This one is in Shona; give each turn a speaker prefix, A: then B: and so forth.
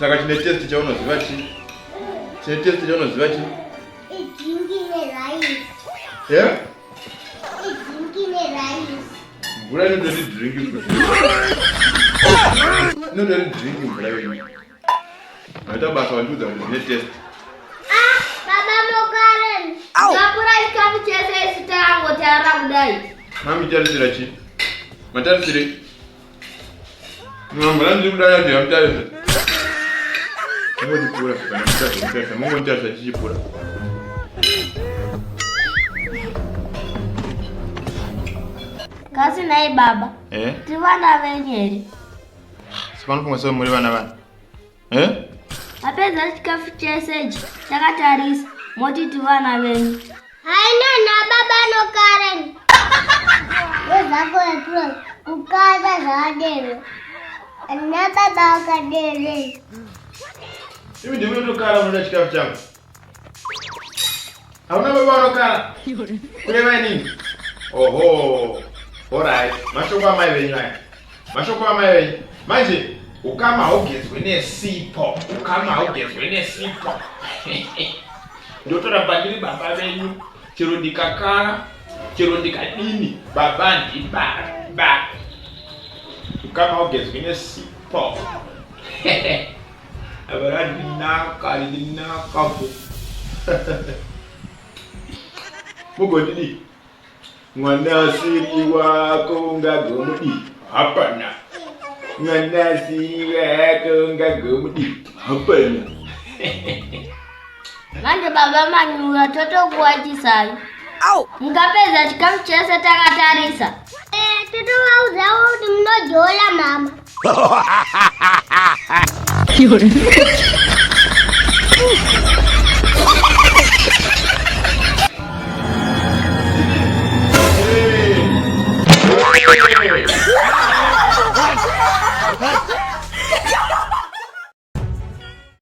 A: Saka chine test chaunoziva chi? Chine test chaunoziva chi?
B: Drinking a rice.
A: Yeah?
B: Drinking a rice.
A: Mvura inodori drinking kuti. Inodori drinking mvura yenyu. Maita basa wandiudza kuti zvine test.
B: Baba Mokaren. Ngapura chikafu chese isitangotaura kudai.
A: Mamitarisira chi? Matarisire? Mvura ndiri kudai kuti hamutarise. Mungochipura kana mutarise, mungonditarisa chichipura.
B: Kasi naye baba. Tiri vana venyu here?
A: Sipanofunga sei muri vana vana?
B: Apedza chikafu chese ichi takatarisa moti tiri vana venyu. Haina na baba Nokaren. Wezako epuro kukaza zvadero. Na baba akadere.
A: Imi ndimi unotokara unoda chikafu changu. Hauna baba unokara? Kureva inini? Oho. Alright. Mashoko amai venyu aya. Mashoko amai venyu. Manje ukama haugezwe nesipo. Ukama haugezwe nesipo. Ndotora bandiri baba venyu. Chero ndikakara. Chero ndikadini. Baba ndibaba. Ukama haugezwe nesipo. Abara ndinaka po. Mugodidi. Mwana siri wako ngagomudi. Hapana. Mwana siri wako ngagomudi. Hapana.
B: Manje baba manyura toto kuwachisayo. Mukapedza chikafu chese takatarisa. Toto wauzawo kuti munojola mama.